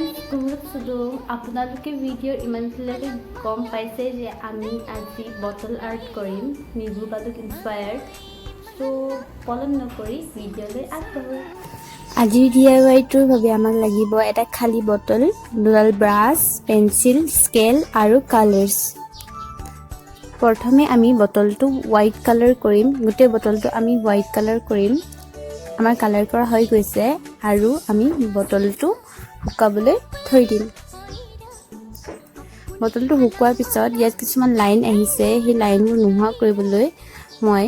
friends good सुदुम आपनालोके video इमानखिलके गम पाइसे जे आमी আজি बटल आर्ट करिम मिबु गालुक इन्स्पायर्ड सो पलम नकरि भिडिओले আগবাঢ়ো আজি ডিআইৱাইটোৰ বাবে আমাক লাগিব এটা খালি বটল দুডাল ব্ৰাছ পেন্সিল স্কেল আৰু কালাৰ্স প্ৰথমে আমি বটলটো হোৱাইট কালাৰ কৰিম গুটে বটলটো আমি হোৱাইট কালাৰ কৰিম আমাৰ কালাৰ কৰা হৈ গৈছে আৰু আমি বটলটো শুকাবলৈ থৈ দিম বটলটো শুকোৱাৰ পিছত ইয়াত কিছুমান লাইন আহিছে সেই লাইনবোৰ নোহোৱা কৰিবলৈ মই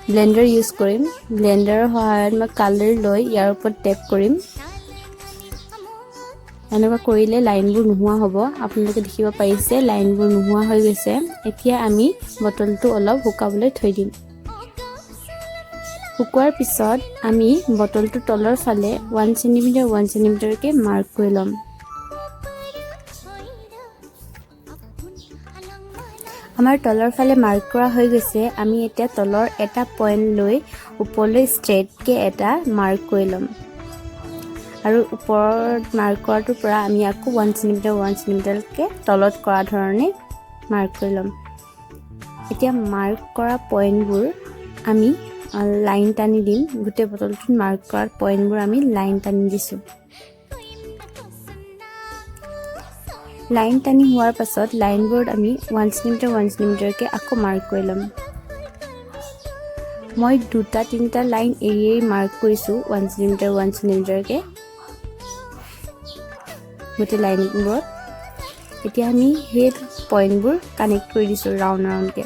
ব্লেন্ডাৰ ইউজ কৰিম ব্লেন্ডাৰৰ সহায়ত মই কালাৰ লৈ ইয়াৰ ওপৰত টেপ কৰিম এনেকুৱা কৰিলে লাইনবোৰ নোহোৱা হ'ব আপোনালোকে দেখিব পাৰিছে লাইনবোৰ নোহোৱা হৈ গৈছে এতিয়া আমি বটলটো অলপ শুকাবলৈ থৈ দিম শুকুৱাৰ পিছত আমি বটলটো তলৰ ফালে 1 সেমি কে মাৰ্ক কৰি লম আমাৰ তলৰ ফালে মাৰ্ক কৰা হৈ গৈছে আমি এতিয়া তলৰ এটা পইণ্ট লৈ ওপৰলৈ ষ্ট্ৰেট কে এটা মাৰ্ক কৰি লম আৰু ওপৰত মাৰ্ক কৰাটোৰ পৰা আমি আকৌ 1 সেমি কে তলত কৰা ধৰণে মাৰ্ক কৰি লম এতিয়া মাৰ্ক কৰা পইণ্টবোৰ আমি লাইন টানি দিম গুটে বটলটো মাৰ্ক কৰাৰ পইণ্টবোৰ আমি লাইন টানি দিছো লাইন টানি হোৱাৰ পাছত লাইনবোৰত আমি 1 সেমি কে আকৌ মাৰ্ক কৰি লম মই দুটা তিনটা লাইন এৰিয়ে মাৰ্ক কৰিছো 1 সেমি কে গুটে লাইনবোৰত এতিয়া আমি হেড পইণ্টবোৰ কানেক্ট কৰি দিছো ৰাউণ্ড কে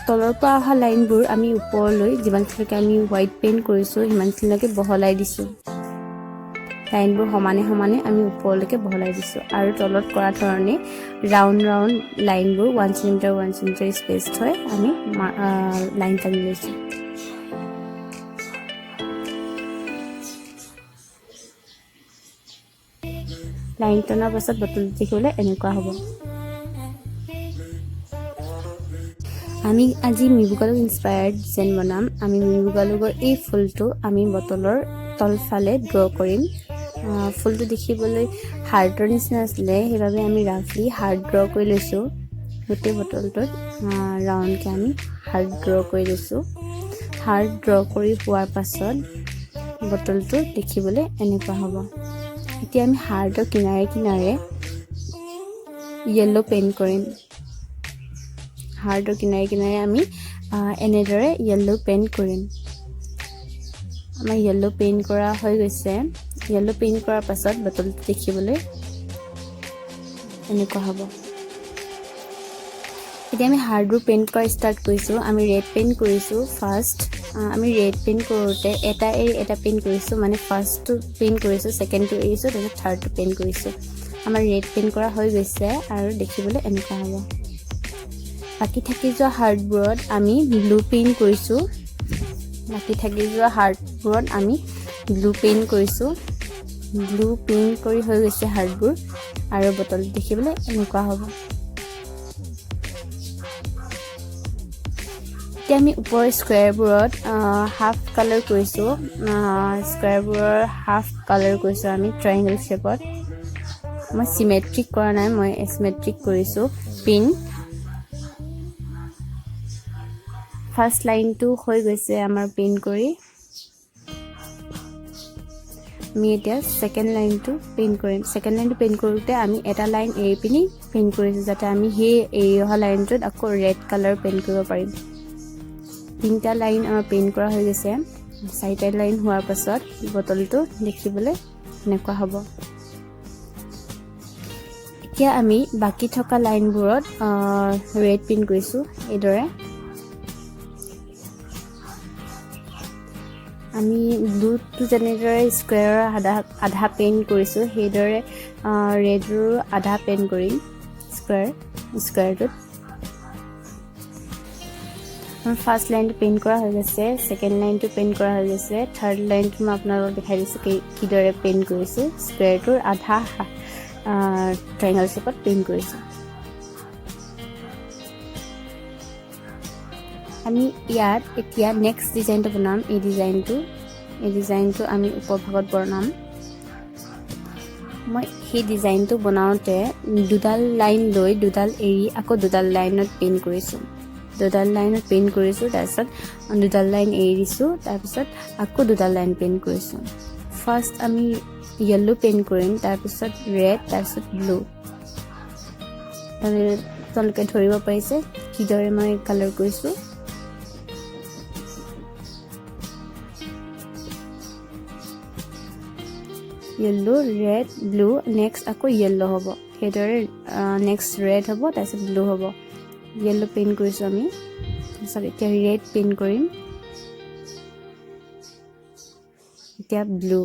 তলৰ পৰা অহা লাইনবোৰ আমি ওপৰলৈ যিমানলৈকে আমি হোৱাইট পেইন্ট কৰিছো সিমানলৈকে বহলাই দিছো লাইনবোৰ সমানে সমানে আমি ওপৰলৈকে বহলাই দিছো আৰু তলত কৰা ধৰণে ৰাউণ্ড লাইনবোৰ 1 সেমি স্পেচড হয় আমি লাইন টানি লৈছো লাইন টনাৰ পাছত বটল দেখিবলৈ এনেকুৱা হ'ব আমি আজি মিবু গালুক ইন্সপায়াৰ্ড ডিজাইন বনাম আমি মিবু গালুকৰ এই ফুলটো আমি বটলৰ তলফালে ড্ৰ কৰিম ফুলটো দেখিবলৈ হাৰ্টৰ নিচিনা আছিলে সেইবাবে আমি ৰাফলি হাৰ্ট ড্ৰ কৰি লৈছো গুটে বটলটোত ৰাউণ্ডকে আমি হাৰ্ট ড্ৰ কৰি লৈছো হাৰ্ট ড্ৰ কৰি হোৱাৰ পাছত বটলটো দেখিবলৈ এনেকুৱা হ'ব এতিয়া আমি হাৰ্টৰ কিনাৰে কিনাৰে ইয়েলো পেইন্ট কৰিম হাৰ্টৰ কিনাৰে কিনাৰে আমি এনেদৰে ইয়েলো পেইন্ট কৰিম আমাৰ ইয়েলো পেইন্ট কৰা হৈ গৈছে ইয়েলো পেইন্ট কৰাৰ পাছত বটলটো দেখিবলৈ এনেকুৱা হ'ব এতিয়া আমি হাৰ্টবোৰ পেইন্ট কৰা ষ্টাৰ্ট কৰিছো আমি ৰেড পেইন্ট কৰিছো ফাৰ্ষ্ট আমি ৰেড পেইন্ট কৰোতে এটা পেইন্ট কৰিছো মানে ফাৰ্ষ্টটো পেইন্ট কৰিছো সেকেন্ডটো এৰিছো তাৰপিছত থাৰ্ডটো পেইন্ট কৰিছো আমাৰ ৰেড পেইন্ট কৰা হৈ গৈছে আৰু দেখিবলৈ এনেকুৱা হ'ব বাকি থাকি যোৱা হাৰ্টবোৰত আমি ব্লু পেইন্ট কৰিছো বাকি থাকি যোৱা হাৰ্টবোৰত আমি ব্লু পেইন্ট কৰিছো ব্লু পেইন্ট কৰি হৈ গৈছে হাৰ্টবোৰ আৰু বটল দেখিবলৈ এনেকুৱা হ'ব এতিয়া আমি ওপৰৰ স্কয়াৰবোৰত হাফ কালাৰ কৰিছো স্কয়াৰবোৰৰ হাফ কালাৰ কৰিছো আমি ট্ৰায়াঙ্গল শেপত মই সিমেট্ৰিক কৰা নাই মই এচিমেট্ৰিক কৰিছো পিন ফাৰ্ষ্ট লাইনটো হৈ গৈছে আমাৰ পেইন্ট কৰি আমি এতিয়া সেকেন্ড লাইনটো পেইন্ট কৰিম সেকেন্ড লাইনটো পেইন্ট কৰোতে আমি এটা লাইন এৰি পিনি পেইন্ট কৰিছো যাতে আমি সেই এৰি অহা লাইনটোত আকৌ ৰেড কালাৰ পেইন্ট কৰিব পাৰিম তিনটা লাইন আমাৰ পেইন্ট কৰা হৈ গৈছে চাৰিটা লাইন হোৱাৰ পাছত বটলটো দেখিবলৈ এনেকুৱা হ'ব এতিয়া আমি বাকি থকা লাইনবোৰত ৰেড পেইন্ট কৰিছো এইদৰে আমি ব্লুটো যেনেদৰে স্কয়াৰৰ আধা পেইন্ট কৰিছো সেইদৰে ৰেডৰো আধা পেইন্ট কৰিম স্কয়াৰটোত ফাৰ্ষ্ট লাইনটো পেইন্ট কৰা হৈ গৈছে সেকেন্ড লাইনটো পেইন্ট কৰা হৈ গৈছে থাৰ্ড লাইনটো মই আপোনালোকক দেখাই দিছো কিদৰে পেইন্ট কৰিছো স্কয়াৰটোৰ আধা ট্ৰায়াঙ্গল শেপত পেইন্ট কৰিছো আমি ইয়াত এতিয়া নেক্সট ডিজাইনটো বনাম এই ডিজাইনটো এই ডিজাইনটো আমি উপভাগত বনাম মই সেই ডিজাইনটো বনাওঁতে দুডাল লাইন লৈ দুডাল এৰি আকৌ দুডাল লাইনত পেইণ্ট কৰিছোঁ দুডাল লাইনত পেইণ্ট কৰিছোঁ তাৰপিছত দুডাল লাইন এৰি দিছোঁ তাৰপিছত আকৌ দুডাল লাইন পেইণ্ট কৰিছোঁ ফাৰ্ষ্ট আমি য়েল্লো পেইণ্ট কৰিম তাৰপিছত ৰেড তাৰপিছত ব্লু তোমালোকে ধৰিব পাৰিছে কিদৰে মই কালাৰ কৰিছোঁ येलो रेड ब्लू नेक्स्ट आको येलो होबो हेदरे नेक्स्ट रेड होबो तासे ब्लू होबो येलो पेइंट কৰিছো আমি সৰি এতিয়া ৰেড পেইন্ট কৰিম এতিয়া ব্লু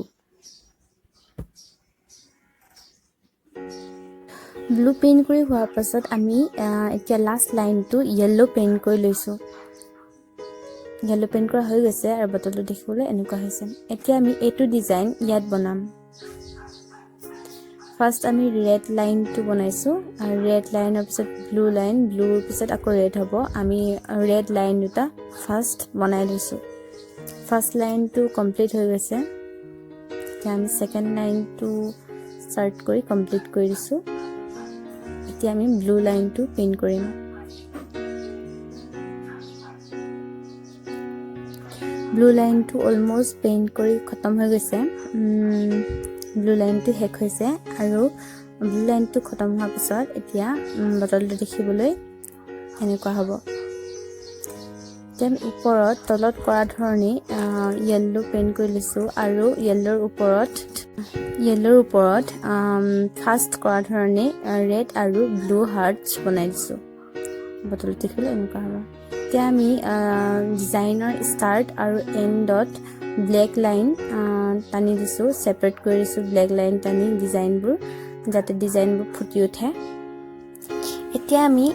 ব্লু পেইন্ট কৰি হোৱাৰ পাছত আমি এতিয়া লাষ্ট লাইনটো येलो পেইন্ট কৰি লৈছো येलो পেইন্ট কৰা হৈ গৈছে আৰু বটলটো দেখিবলৈ এনেকুৱা হৈছে এতিয়া আমি এটো ডিজাইন ইয়াত বনাম ফাৰ্ষ্ট আমি ৰেড লাইনটো বনাইছো আৰু ৰেড লাইনৰ পিছত ব্লু লাইন ব্লুৰ পিছত আকৌ ৰেড হ'ব আমি ৰেড লাইন দুটা ফাৰ্ষ্ট বনাই দিছো ফাৰ্ষ্ট লাইনটো কমপ্লিট হৈ গৈছে এতিয়া আমি সেকেন্ড লাইনটো স্টাৰ্ট কৰি কমপ্লিট কৰি দিছো এতিয়া আমি ব্লু লাইনটো পেইন্ট কৰিম ব্লু লাইনটো অলমোস্ট পেইন্ট কৰি খতম হৈ গৈছে ব্লু লাইনটো হেক হৈছে আৰু ব্লু লাইনটো খতম হোৱাৰ পিছত এতিয়া বটলটো দেখিবলৈ এনেকুৱা হ'ব যেন ওপৰত তলত কৰা ধৰণে য়েল্লো পেইণ্ট কৰি লৈছো আৰু য়েল্লোৰ ওপৰত ফাৰ্ষ্ট কৰা ধৰণে ৰেড আৰু ব্লু হাৰ্টছ বনাই দিছো বটলটো দেখিবলৈ এনেকুৱা হ'ব এতিয়া আমি ডিজাইনৰ ষ্টাৰ্ট আৰু এণ্ডত ব্লেক লাইন টানি দিছো সেপাৰেট কৰি দিছো ব্লেক লাইন টানি ডিজাইনবোৰ যাতে ডিজাইনবোৰ ফুটি উঠে এতিয়া আমি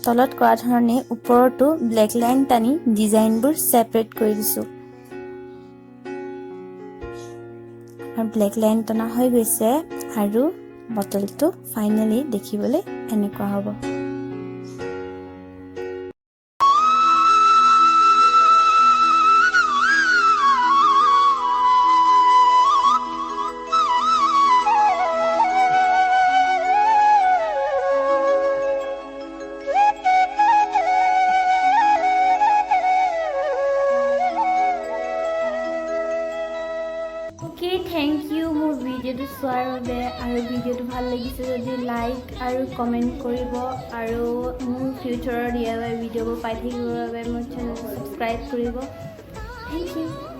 তলত কৰা ধৰণে ওপৰটো ব্লেক লাইন টানি ডিজাইনবোৰ সেপাৰেট কৰি দিছো আৰু ব্লেক লাইন টানা হৈ গৈছে আৰু বটলটো ফাইনালি দেখিবলৈ এনেকুৱা হ'ব Okay, thank you মোৰ ভিডিওটো চোৱাৰ বাবে আৰু ভিডিওটো ভাল লাগিছে যদি লাইক আৰু কমেন্ট কৰিব আৰু মোৰ ফিউচাৰৰ DIY ভিডিওবোৰ পাই থাকিবৰ বাবে মোৰ চেনেলটো সাবস্ক্ৰাইব কৰিব Thank you